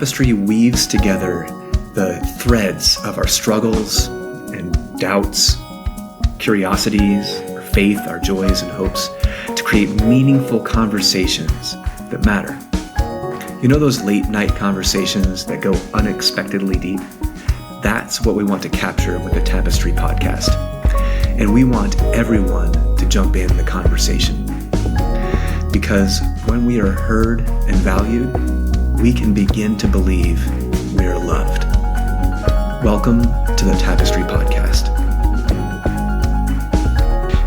Tapestry weaves together the threads of our struggles and doubts, curiosities, our faith, our joys and hopes to create meaningful conversations that matter. You know those late night conversations that go unexpectedly deep? That's what we want to capture with the Tapestry Podcast. And we want everyone to jump in the conversation. Because when we are heard and valued, we can begin to believe we are loved. Welcome to the Tapestry Podcast.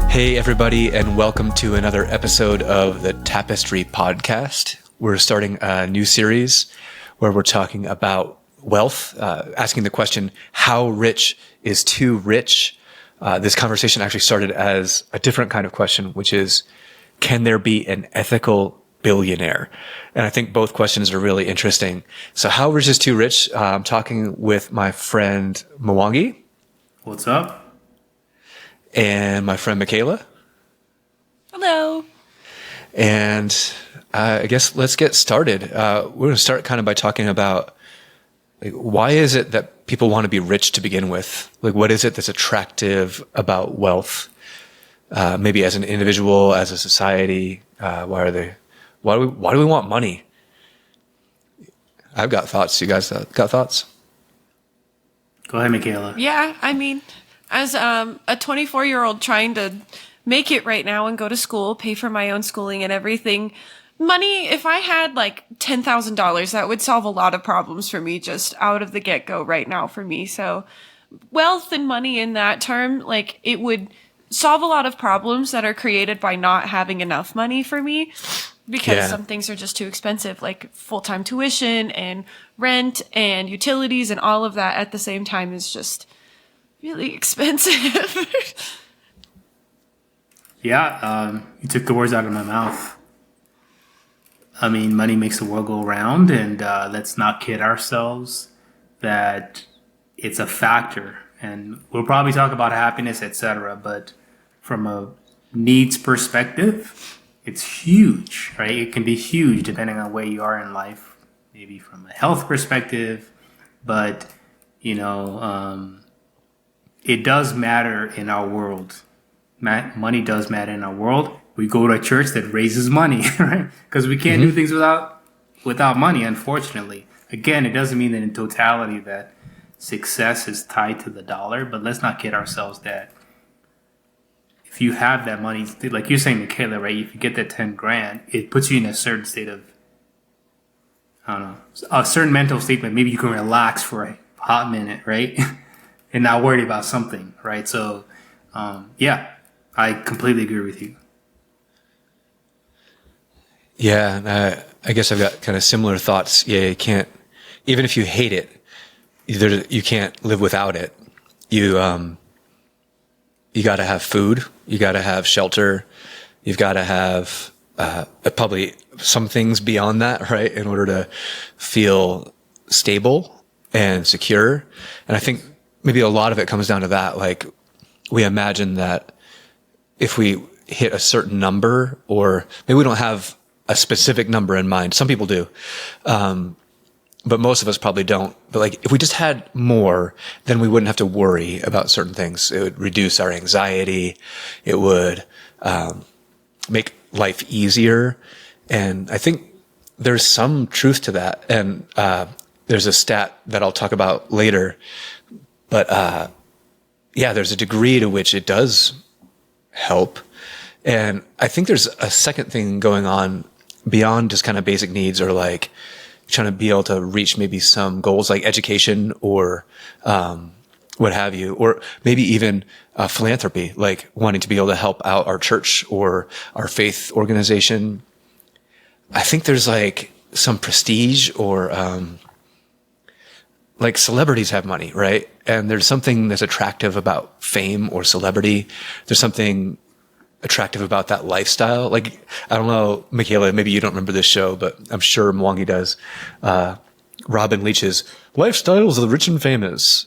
Hey everybody, and welcome to another episode of the Tapestry Podcast. We're starting a new series where we're talking about wealth, asking the question, how rich is too rich? This conversation actually started as a different kind of question, which is, can there be an ethical billionaire? And I think both questions are really interesting. So how rich is too rich? I'm talking with my friend Mwangi. What's up? And my friend Mikayla. Hello. And I guess let's get started. We're going to start kind of by talking about why is it that people want to be rich to begin with? Like, what is it that's attractive about wealth? Maybe as an individual, as a society, why do we want money? I've got thoughts. You guys got thoughts? Go ahead, Mikayla. Yeah, I mean, as a 24-year-old trying to make it right now and go to school, pay for my own schooling and everything, money, if I had like $10,000, that would solve a lot of problems for me just out of the get-go right now for me. So wealth and money in that term, like it would solve a lot of problems that are created by not having enough money for me. Because some things are just too expensive, like full-time tuition and rent and utilities and all of that at the same time is just really expensive. Yeah, you took the words out of my mouth. I mean, money makes the world go round, and let's not kid ourselves that it's a factor. And we'll probably talk about happiness, etc. But from a needs perspective, it's huge, right? It can be huge depending on where you are in life, maybe from a health perspective, but, it does matter in our world. Money does matter in our world. We go to a church that raises money, right? Because we can't do things without money, unfortunately. Again, it doesn't mean that in totality that success is tied to the dollar, but let's not kid ourselves that if you have that money, like you're saying, Mikayla, right? If you get that 10 grand, it puts you in a certain state of, I don't know, a certain mental state that maybe you can relax for a hot minute, right? And not worry about something, right? So, I completely agree with you. Yeah, I guess I've got kind of similar thoughts. Yeah, you can't, even if you hate it, you can't live without it. You got to have food. You got to have shelter. You've got to have probably some things beyond that, right? In order to feel stable and secure. And I think maybe a lot of it comes down to that. Like, we imagine that if we hit a certain number, or maybe we don't have a specific number in mind. Some people do. But most of us probably don't. But like, if we just had more, then we wouldn't have to worry about certain things. It would reduce our anxiety. It would make life easier. And I think there's some truth to that. And there's a stat that I'll talk about later. But there's a degree to which it does help. And I think there's a second thing going on beyond just kind of basic needs, or like trying to be able to reach maybe some goals like education or what have you, or maybe even philanthropy, like wanting to be able to help out our church or our faith organization. I think there's like some prestige, or like celebrities have money, right? And there's something that's attractive about fame or celebrity. There's something attractive about that lifestyle. Like, I don't know, Mikayla, maybe you don't remember this show, but I'm sure Mwangi does. Robin Leach's Lifestyles of the Rich and Famous.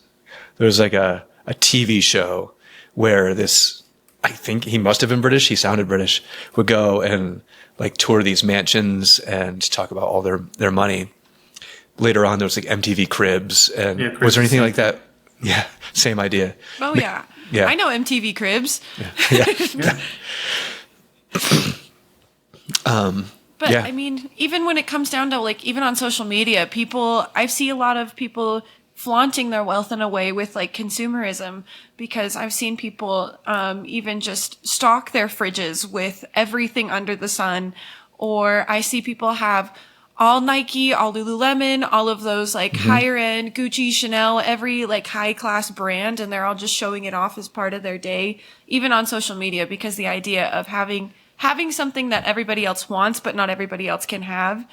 There's like a TV show where this, I think he must have been British, he sounded British, would go and like tour these mansions and talk about all their money. later on there was like MTV Cribs, and Yeah, Cribs was there anything is like that? Yeah, same idea. Oh yeah. Yeah. I know MTV Cribs. Yeah. But Yeah. I mean, even when it comes down to like, even on social media, I see a lot of people flaunting their wealth in a way with like consumerism, because I've seen people even just stock their fridges with everything under the sun. Or I see people have all Nike, all Lululemon, all of those like higher end Gucci, Chanel, every like high class brand. And they're all just showing it off as part of their day, even on social media, because the idea of having something that everybody else wants, but not everybody else can have,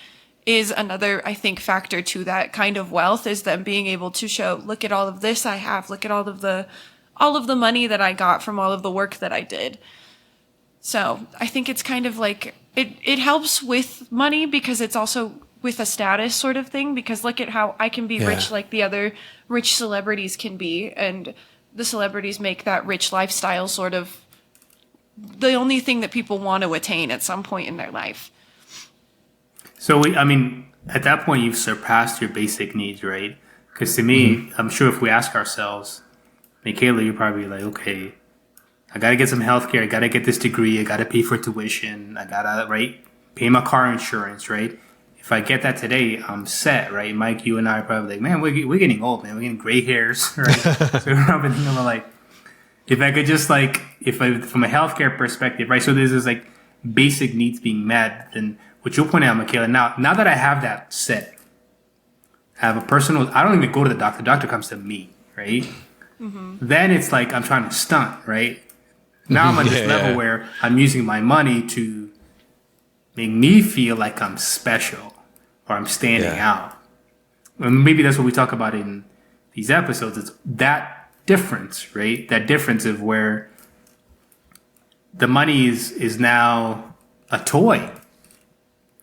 is another, I think, factor to that kind of wealth, is them being able to show, look at all of this I have, look at all of the money that I got from all of the work that I did. So I think it's kind of like, it helps with money, because it's also with a status sort of thing, because look at how I can be rich like the other rich celebrities can be, and the celebrities make that rich lifestyle sort of the only thing that people want to attain at some point in their life. So, at that point, you've surpassed your basic needs, right? Because to me, I'm sure if we ask ourselves, Mikayla, you're probably like, okay, I got to get some healthcare. I got to get this degree. I got to pay for tuition. I got to, right, pay my car insurance, right? If I get that today, I'm set, right? Mike, you and I are probably like, man, we're getting old, man. We're getting gray hairs, right? So we're probably thinking about like, if I could just like, from a healthcare perspective, right? So there's this like basic needs being met, then what you'll point out, Mikayla, now that I have that set, I have a personal, I don't even go to the doctor comes to me, right? Then it's like I'm trying to stunt, right? Now I'm at this level where I'm using my money to make me feel like I'm special or I'm standing out. And maybe that's what we talk about in these episodes. It's that difference, right? That difference of where the money is now a toy,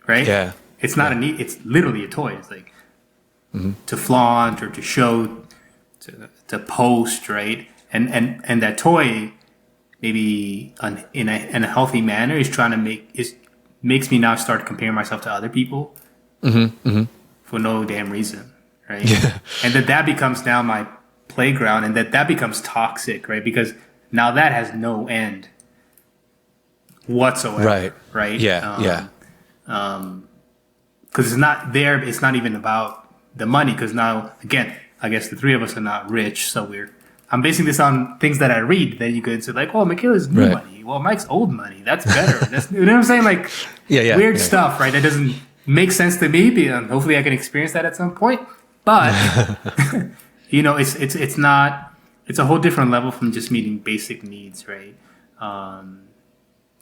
right? Yeah. It's not a need. It's literally a toy. It's like to flaunt or to show, to post, right? And that toy, maybe in a healthy manner, is trying to makes me now start comparing myself to other people for no damn reason, right? Yeah. And that becomes now my playground, and that becomes toxic, right? Because now that has no end whatsoever, right? Yeah. Because it's not there. It's not even about the money. Because now, again, I guess the three of us are not rich, so I'm basing this on things that I read. Then you could say like, "Oh, Mikayla's new money. Well, Mike's old money. That's better." You know what I'm saying? Like, weird stuff, right? That doesn't make sense to me. Hopefully, I can experience that at some point. But it's not. It's a whole different level from just meeting basic needs, right?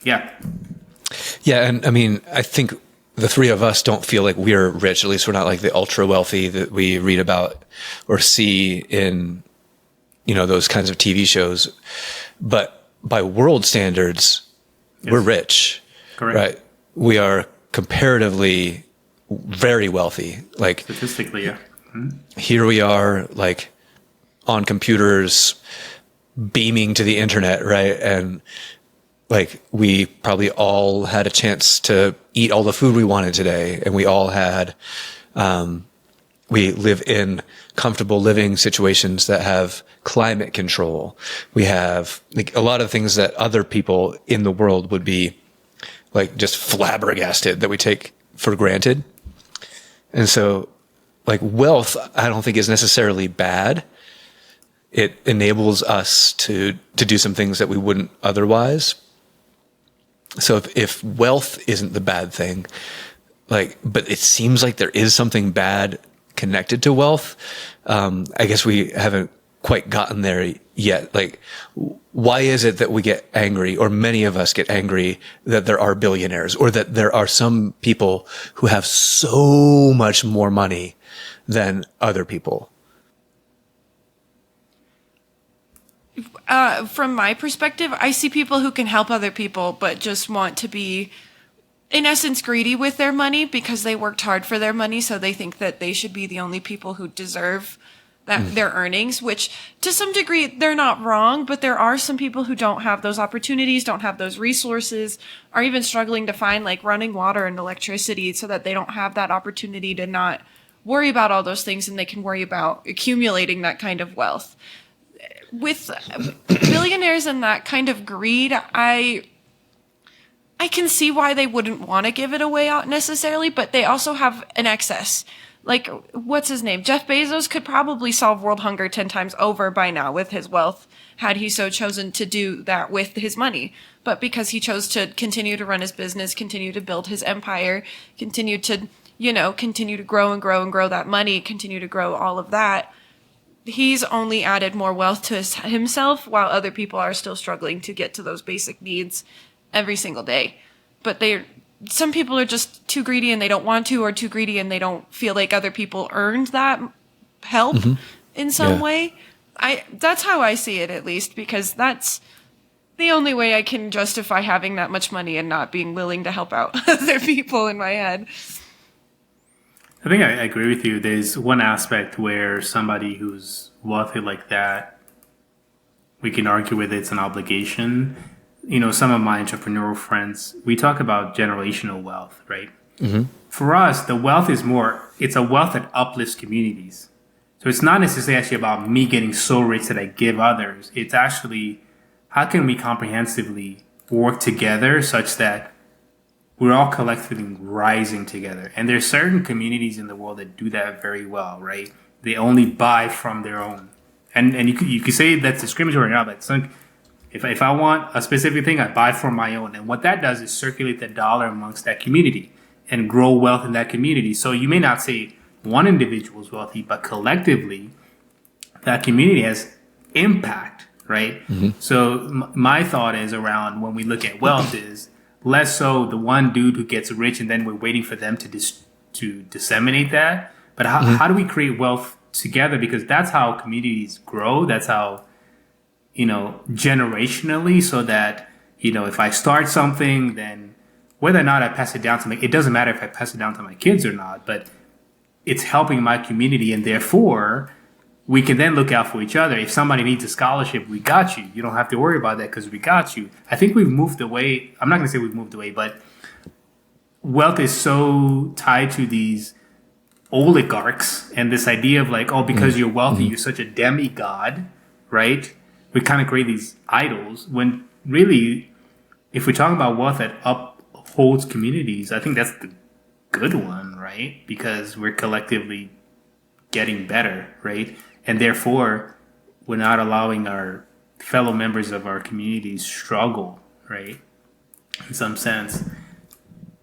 Yeah, and I think the three of us don't feel like we're rich. At least we're not like the ultra wealthy that we read about or see in, those kinds of TV shows. But by world standards, we're rich. Correct. Right? We are comparatively very wealthy. Like statistically, yeah. Here we are, like on computers, beaming to the internet, right? And like we probably all had a chance to eat all the food we wanted today, and we all had, we live in comfortable living situations that have climate control. We have like a lot of things that other people in the world would be like just flabbergasted that we take for granted. And so like wealth, I don't think is necessarily bad. It enables us to do some things that we wouldn't otherwise. So if wealth isn't the bad thing, but it seems like there is something bad connected to wealth. I guess we haven't quite gotten there yet. Like, why is it that we get angry, or many of us get angry, that there are billionaires, or that there are some people who have so much more money than other people? From my perspective, I see people who can help other people, but just want to be, in essence, greedy with their money because they worked hard for their money. So they think that they should be the only people who deserve their earnings, which to some degree, they're not wrong. But there are some people who don't have those opportunities, don't have those resources, are even struggling to find like running water and electricity, so that they don't have that opportunity to not worry about all those things and they can worry about accumulating that kind of wealth. With billionaires and that kind of greed, I can see why they wouldn't want to give it away out necessarily, but they also have an excess. Like, what's his name? Jeff Bezos could probably solve world hunger 10 times over by now with his wealth, had he so chosen to do that with his money. But because he chose to continue to run his business, continue to build his empire, continue to, continue to grow and grow and grow that money, continue to grow all of that, he's only added more wealth to himself while other people are still struggling to get to those basic needs every single day. But some people are just too greedy and they don't want to, or too greedy and they don't feel like other people earned that help in some way. That's how I see it, at least, because that's the only way I can justify having that much money and not being willing to help out other people in my head. I think I agree with you. There's one aspect where somebody who's wealthy like that, we can argue whether it's an obligation. Some of my entrepreneurial friends, we talk about generational wealth, right? For us, the wealth is it's a wealth that uplifts communities. So it's not necessarily actually about me getting so rich that I give others. It's actually, how can we comprehensively work together such that we're all collectively rising together? And there's certain communities in the world that do that very well, right? They only buy from their own. And you could say that's discriminatory now, but it's like, if I want a specific thing, I buy from my own. And what that does is circulate the dollar amongst that community and grow wealth in that community. So you may not say one individual is wealthy, but collectively, that community has impact, right? So my thought is around when we look at wealth is less so the one dude who gets rich and then we're waiting for them to disseminate that. But how do we create wealth together? Because that's how communities grow. That's how, generationally, so that, if I start something, then whether or not I pass it down to it doesn't matter if I pass it down to my kids or not, but it's helping my community. And therefore, we can then look out for each other. If somebody needs a scholarship, we got you. You don't have to worry about that because we got you. I think we've moved away. I'm not going to say we've moved away, but wealth is so tied to these oligarchs and this idea of like, because you're wealthy, you're such a demigod, right? We kind of create these idols when really, if we're talking about wealth that upholds communities, I think that's the good one, right? Because we're collectively getting better, right? And therefore, we're not allowing our fellow members of our communities struggle, right? In some sense.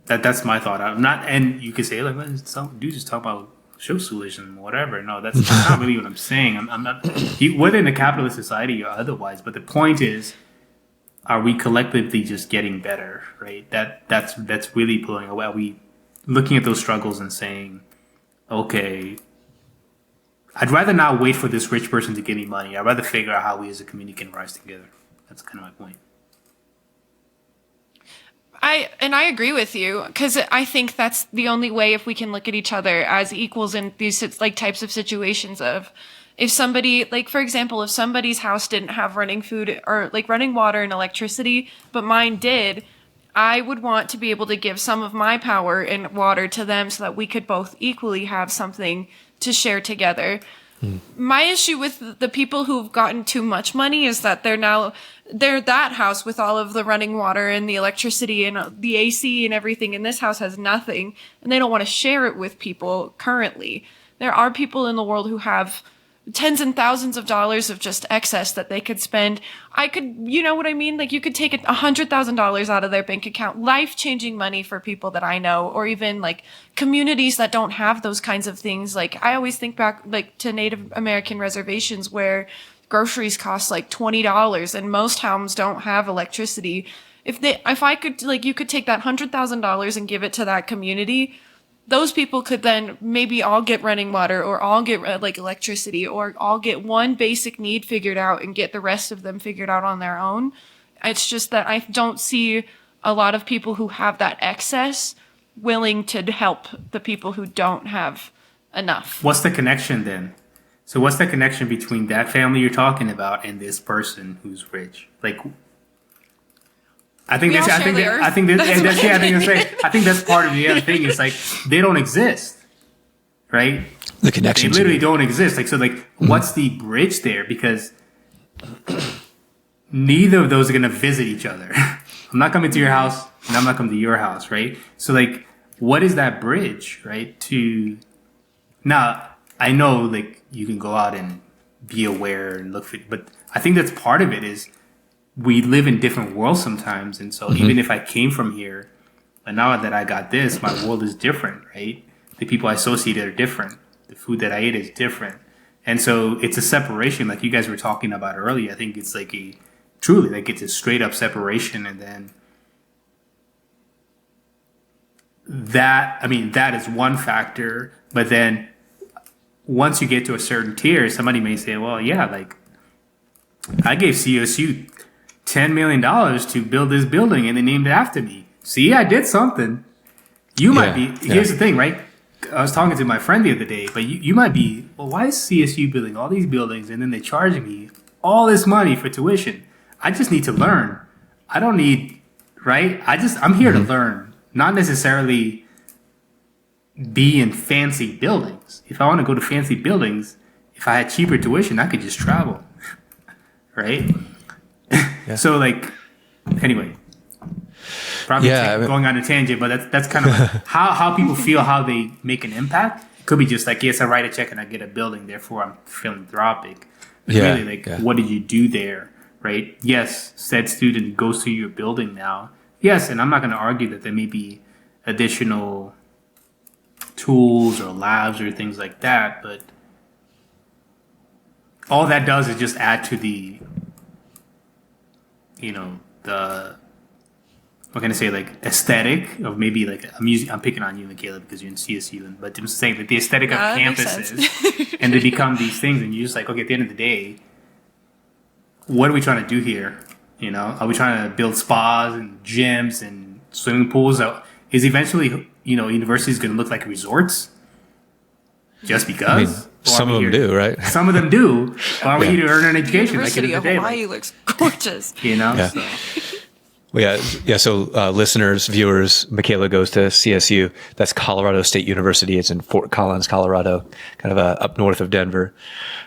That's my thought. And you could say, like, some dudes just talk about socialism, whatever. No, that's not really what I'm saying. I'm not, whether in a capitalist society or otherwise, but the point is, are we collectively just getting better, right? That's really pulling away. Are we looking at those struggles and saying, okay, I'd rather not wait for this rich person to give me money. I'd rather figure out how we as a community can rise together. That's kind of my point. I agree with you, because I think that's the only way if we can look at each other as equals in these types of situations of, if somebody, like, for example, if somebody's house didn't have running food or like running water and electricity, but mine did, I would want to be able to give some of my power and water to them so that we could both equally have something to share together. My issue with the people who've gotten too much money is that they're that house with all of the running water and the electricity and the AC and everything, and this house has nothing, and they don't want to share it with people currently. There are people in the world who have tens and thousands of dollars of just excess that they could spend. You know what I mean? Like, you could take $100,000 out of their bank account, life-changing money for people that I know, or even like communities that don't have those kinds of things. Like, I always think back like to Native American reservations where groceries cost like $20 and most homes don't have electricity. If I could, like, you could take that $100,000 and give it to that community, those people could then maybe all get running water, or all get like electricity, or all get one basic need figured out and get the rest of them figured out on their own. It's just that I don't see a lot of people who have that excess willing to help the people who don't have enough. What's the connection then? So what's the connection between that family you're talking about and this person who's rich? Like, I think that's part of the other thing. It's like they don't exist. right? The connections. They literally don't exist. Like, so like, what's the bridge there? Because neither of those are going to visit each other. I'm not coming to your house and I'm not coming to your house, right? So like, what is that bridge, right? To now, I know like you can go out and be aware and look for, but I think that's part of it is we live in different worlds sometimes. And so even if I came from here and now that I got this, my world is different, right? The people I associate are different. The food that I ate is different. And so it's a separation like you guys were talking about earlier. I think it's like truly like it's a straight up separation. And then that is one factor. But then once you get to a certain tier, somebody may say, well, yeah, like I gave CSU $10 million to build this building and they named it after me. See, I did something. You might be, here's the thing, right? I was talking to my friend the other day, but you might be, well, why is CSU building all these buildings and then they charge me all this money for tuition? I just need to learn. I don't need, right? I'm here to learn, not necessarily be in fancy buildings. If I want to go to fancy buildings, if I had cheaper tuition, I could just travel, right? So like, anyway, probably going on a tangent, but that's kind of like how people feel, how they make an impact. It could be just like, yes, I write a check and I get a building, therefore I'm philanthropic. Really, like, what did you do there, right? Yes, said student goes to your building now. Yes, and I'm not going to argue that there may be additional tools or labs or things like that, but all that does is just add to the what can I say, like aesthetic of maybe like a music. I'm picking on you, Mikayla, because you're in CSU, but I'm saying that the aesthetic of campuses, and they become these things, and you're just like, okay, at the end of the day, what are we trying to do here? Are we trying to build spas and gyms and swimming pools? Is eventually, universities going to look like resorts just because? I mean, some of them do, right? Some of them do. But are we here to earn an education? University like of Hawaii looks gorgeous. Yeah. So. Well, So listeners, viewers, Mikayla goes to CSU. That's Colorado State University. It's in Fort Collins, Colorado, kind of up north of Denver.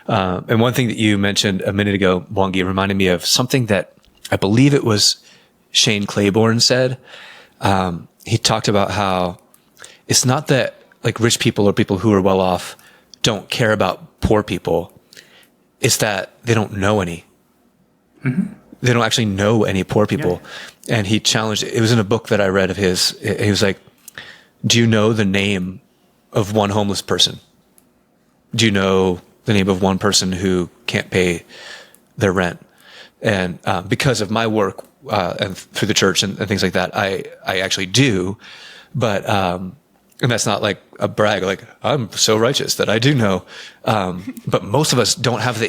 And one thing that you mentioned a minute ago, Mwangi, reminded me of something that I believe it was Shane Claiborne said. He talked about how it's not that like rich people or people who are well off don't care about poor people. It's that they don't know any. Mm-hmm. They don't actually know any poor people. Yeah. And he challenged, it was in a book that I read of his. He was like, do you know the name of one homeless person? Do you know the name of one person who can't pay their rent? And because of my work and through the church and things like that, I actually do. But and that's not like a brag, like I'm so righteous that I do know. But most of us don't have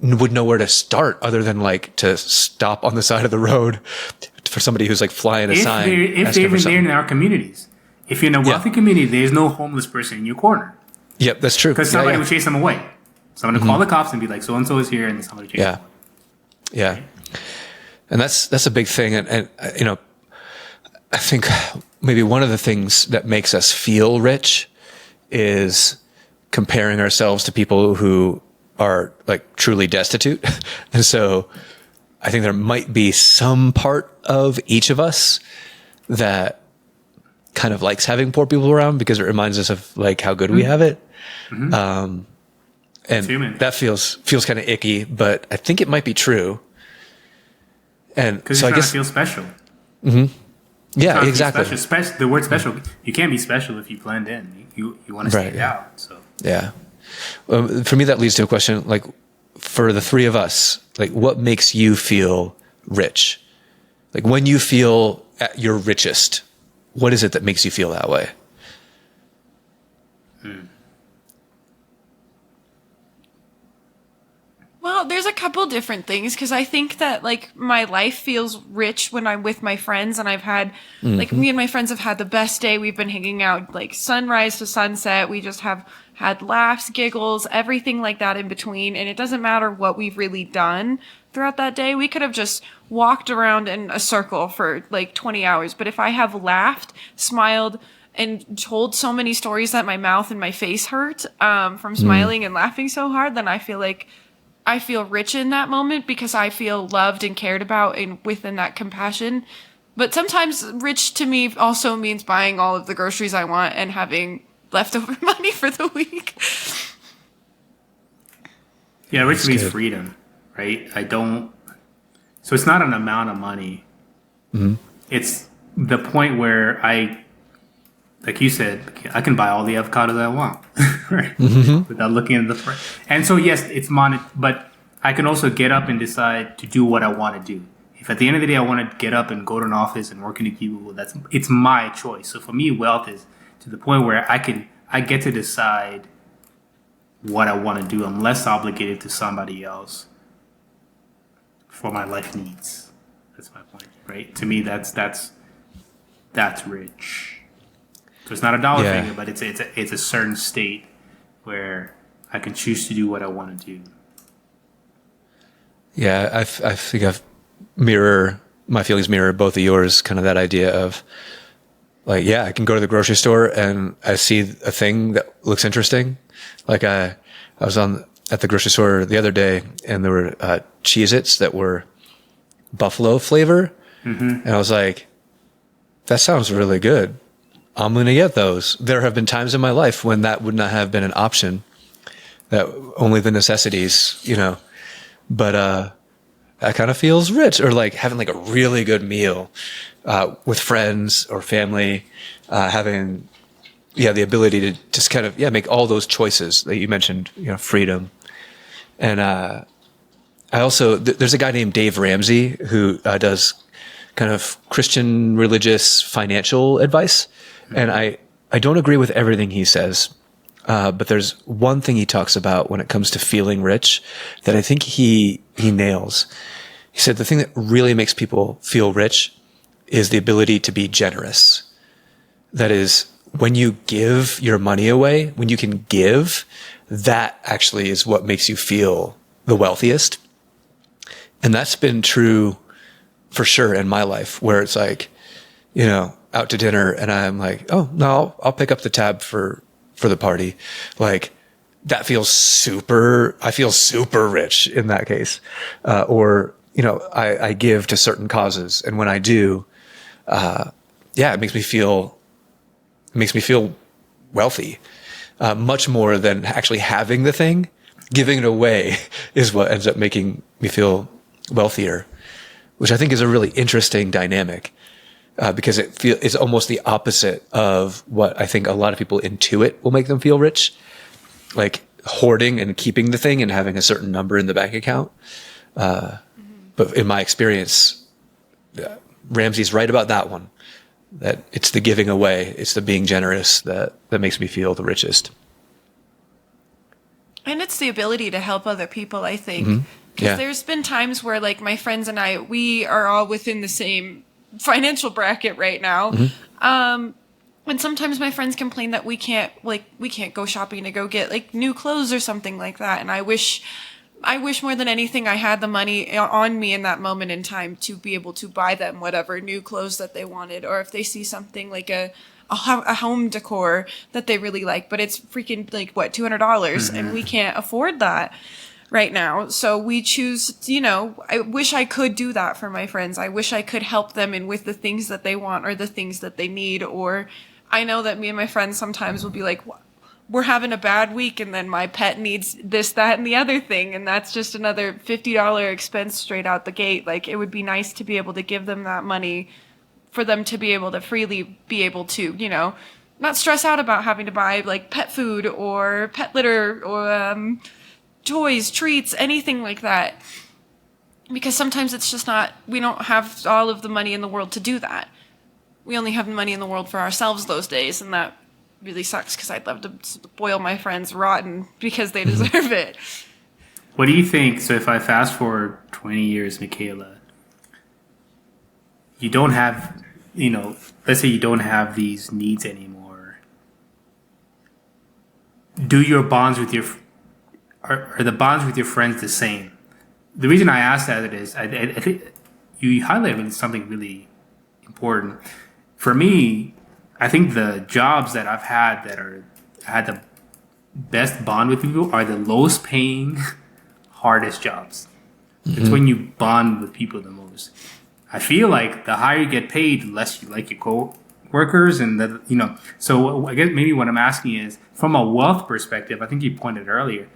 would know where to start other than like to stop on the side of the road for somebody who's like flying a sign. If they're even there in our communities. If you're in a wealthy community, there's no homeless person in your corner. Yep, that's true. Because somebody would chase them away. Someone would call the cops and be like, so-and-so is here, and then somebody chase them away. Yeah. And that's a big thing. And I think maybe one of the things that makes us feel rich is comparing ourselves to people who are like truly destitute. And so I think there might be some part of each of us that kind of likes having poor people around because it reminds us of like how good we have it. Mm-hmm. And that feels kind of icky, but I think it might be true. And because so you're I guess trying to feel special. Mm-hmm. Yeah, exactly. The word special. You can't be special if you blend in. You want to stand out. So yeah. For me, that leads to a question, like, for the three of us, like, what makes you feel rich? Like, when you feel at your richest, what is it that makes you feel that way? Well, there's a couple different things because I think that like my life feels rich when I'm with my friends, and I've had like me and my friends have had the best day. We've been hanging out like sunrise to sunset. We just have had laughs, giggles, everything like that in between. And it doesn't matter what we've really done throughout that day. We could have just walked around in a circle for like 20 hours. But if I have laughed, smiled, and told so many stories that my mouth and my face hurt from smiling and laughing so hard, then I feel like I feel rich in that moment because I feel loved and cared about and within that compassion. But sometimes rich to me also means buying all of the groceries I want and having leftover money for the week. Yeah, rich means freedom, right? So it's not an amount of money. Mm-hmm. It's the point where like you said, I can buy all the avocados I want, right? Mm-hmm. Without looking at the price. And so, yes, it's but I can also get up and decide to do what I want to do. If at the end of the day I want to get up and go to an office and work in a cubicle, it's my choice. So for me, wealth is to the point where I get to decide what I want to do. I'm less obligated to somebody else for my life needs. That's my point, right? To me, that's rich. So it's not a dollar figure, but it's a certain state where I can choose to do what I want to do. Yeah, I think my feelings mirror both of yours. Kind of that idea of like, yeah, I can go to the grocery store and I see a thing that looks interesting. Like I was at the grocery store the other day and there were Cheez-Its that were buffalo flavor, and I was like, that sounds really good. I'm going to get those. There have been times in my life when that would not have been an option, that only the necessities, but, that kind of feels rich, or like having like a really good meal, with friends or family, having, the ability to just kind of, make all those choices that you mentioned, freedom. And, I also, there's a guy named Dave Ramsey who, does kind of Christian religious financial advice. And I don't agree with everything he says, but there's one thing he talks about when it comes to feeling rich that I think he nails. He said the thing that really makes people feel rich is the ability to be generous. That is, when you give your money away, when you can give, that actually is what makes you feel the wealthiest. And that's been true for sure in my life, where it's like, out to dinner and I'm like, oh no, I'll pick up the tab for the party. Like that I feel super rich in that case. Or, I give to certain causes. And when I do, it makes me feel wealthy, much more than actually having the thing. Giving it away is what ends up making me feel wealthier, which I think is a really interesting dynamic. Because it's almost the opposite of what I think a lot of people intuit will make them feel rich, like hoarding and keeping the thing and having a certain number in the bank account. But in my experience, Ramsey's right about that one, that it's the giving away, it's the being generous that makes me feel the richest. And it's the ability to help other people, I think. Because there's been times where like my friends and I, we are all within the same financial bracket right now. And sometimes my friends complain that we can't go shopping to go get like new clothes or something like that. And I wish more than anything I had the money on me in that moment in time to be able to buy them whatever new clothes that they wanted, or if they see something like a home decor that they really like, but it's freaking like what, $200, and we can't afford that right now. So we choose, I wish I could do that for my friends. I wish I could help them in with the things that they want or the things that they need. Or I know that me and my friends sometimes will be like, we're having a bad week and then my pet needs this, that, and the other thing. And that's just another $50 expense straight out the gate. Like it would be nice to be able to give them that money for them to be able to freely be able to, not stress out about having to buy like pet food or pet litter or, toys, treats, anything like that. Because sometimes it's just not, we don't have all of the money in the world to do that. We only have money in the world for ourselves those days, and that really sucks because I'd love to spoil my friends rotten because they deserve it. What do you think? So if I fast forward 20 years, Mikayla, you don't have, let's say you don't have these needs anymore. Do your bonds with your Are the bonds with your friends the same? The reason I ask that is I think you highlighted something really important. For me, I think the jobs that I've had had the best bond with people are the lowest paying, hardest jobs. It's when you bond with people the most. I feel like the higher you get paid, the less you like your co-workers, and So I guess maybe what I'm asking is, from a wealth perspective, I think you pointed earlier.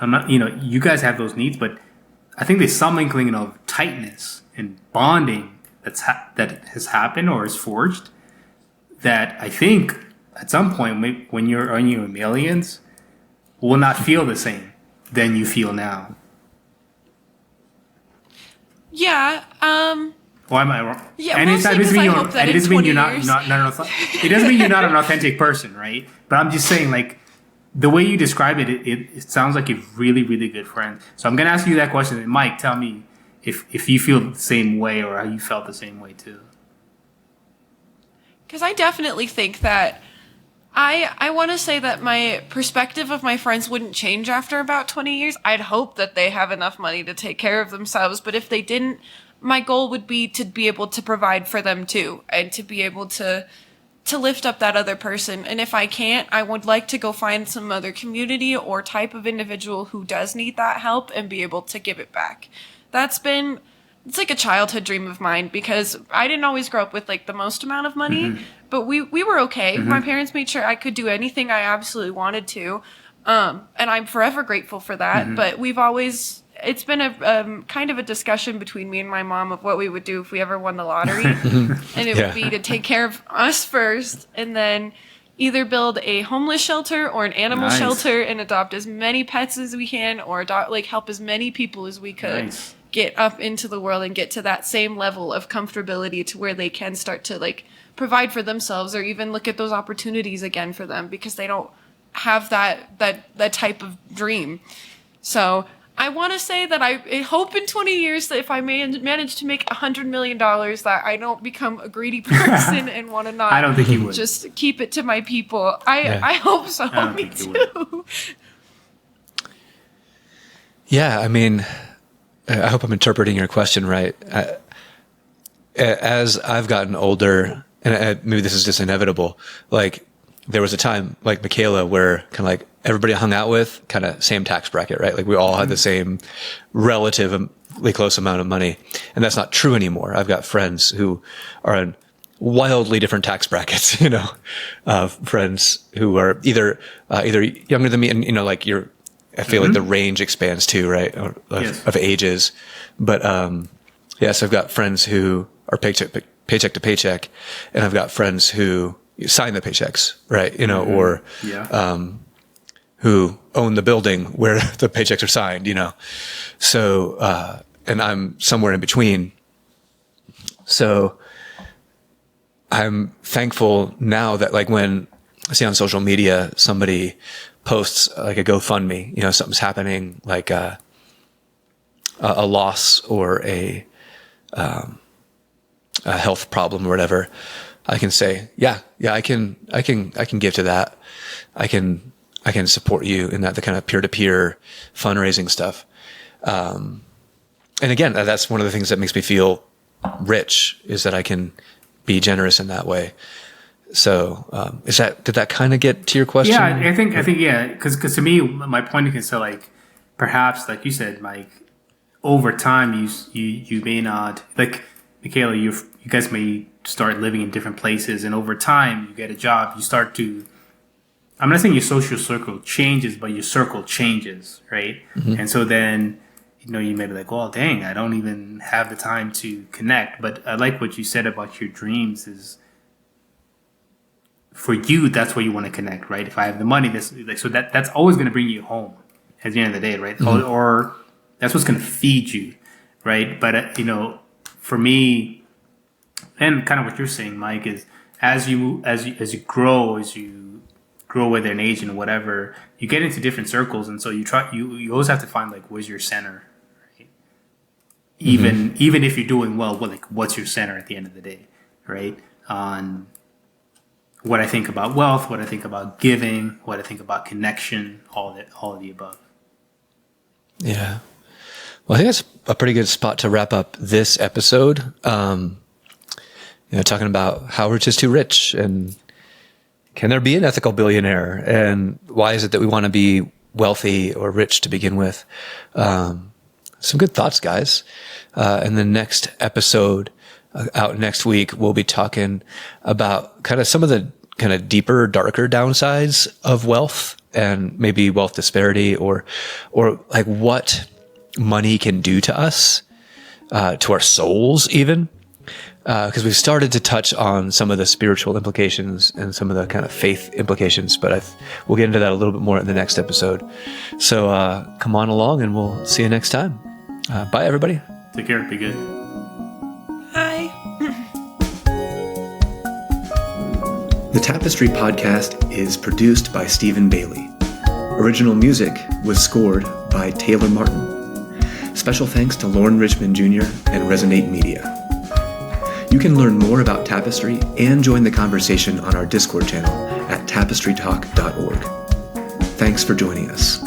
I'm not, you guys have those needs, but I think there's some inkling of tightness and bonding that has happened or is forged. That I think at some point when you're earning your millions, will not feel the same than you feel now. Yeah. Why am I wrong? Yeah, it doesn't mean you're not it doesn't mean you're not an authentic person, right? But I'm just saying, like, the way you describe it, it sounds like you're really, really good friends. So I'm gonna ask you that question. And Mike, tell me if you feel the same way or how you felt the same way too. Because I definitely think that I want to say that my perspective of my friends wouldn't change after about 20 years. I'd hope that they have enough money to take care of themselves. But if they didn't, my goal would be to be able to provide for them too, and to be able to lift up that other person. And if I can't, I would like to go find some other community or type of individual who does need that help and be able to give it back. It's like a childhood dream of mine, because I didn't always grow up with like the most amount of money, but we were okay. My parents made sure I could do anything I absolutely wanted to. And I'm forever grateful for that. But it's been a kind of a discussion between me and my mom of what we would do if we ever won the lottery. And it would be to take care of us first, and then either build a homeless shelter or an animal shelter and adopt as many pets as we can, or help as many people as we could. Nice. Get up into the world and get to that same level of comfortability to where they can start to like provide for themselves, or even look at those opportunities again for them, because they don't have that type of dream. So I want to say that I hope in 20 years that if I manage to make $100 million, that I don't become a greedy person and want to not. I don't think you would. Just keep it to my people. I hope so. Me too. Yeah, I mean, I hope I'm interpreting your question right. As I've gotten older, and maybe this is just inevitable, like there was a time like Mikayla where kind of like everybody I hung out with, kind of same tax bracket, right? Like we all had the same relatively close amount of money. And that's not true anymore. I've got friends who are in wildly different tax brackets, friends who are either younger than me, and like I feel like the range expands too, right? Of ages. But, so I've got friends who are paycheck to paycheck, and I've got friends who sign the paychecks, right? Or, who own the building where the paychecks are signed, So, and I'm somewhere in between. So I'm thankful now that like when I see on social media, somebody posts like a GoFundMe, something's happening, like a loss or a health problem or whatever, I can say, I can give to that. I can support you in that, the kind of peer-to-peer fundraising stuff. And again, that's one of the things that makes me feel rich, is that I can be generous in that way. So, did that kind of get to your question? Yeah, I think, because to me, my point is to like, perhaps like you said, Mike, over time, you may not, like Mikayla, you guys may start living in different places, and over time, you get a job, you start to, I'm not saying your social circle changes, but your circle changes, right? And so then, you may be like, well, dang, I don't even have the time to connect. But I like what you said about your dreams is, for you, that's where you want to connect, right? If I have the money, that's always going to bring you home at the end of the day, right? Or that's what's going to feed you, right? But for me, and kind of what you're saying, Mike, is as you grow with an age and whatever, you get into different circles, and so you always have to find like, where's your center, right? Even if you're doing well, what's your center at the end of the day, right? On what I think about wealth, what I think about giving, what I think about connection, all of the above. Yeah. Well, I think that's a pretty good spot to wrap up this episode. talking about how rich is too rich, and can there be an ethical billionaire, and why is it that we want to be wealthy or rich to begin with? Some good thoughts, guys. And the next episode out next week, we'll be talking about kind of some of the kind of deeper, darker downsides of wealth, and maybe wealth disparity, or like what money can do to us, to our souls even. Because we've started to touch on some of the spiritual implications and some of the kind of faith implications, but we'll get into that a little bit more in the next episode. So come on along, and we'll see you next time. Bye, everybody. Take care. Be good. Hi. The Tapestry Podcast is produced by Stephen Bailey. Original music was scored by Taylor Martin. Special thanks to Lauren Richmond Jr. and Resonate Media. You can learn more about Tapestry and join the conversation on our Discord channel at tapestrytalk.org. Thanks for joining us.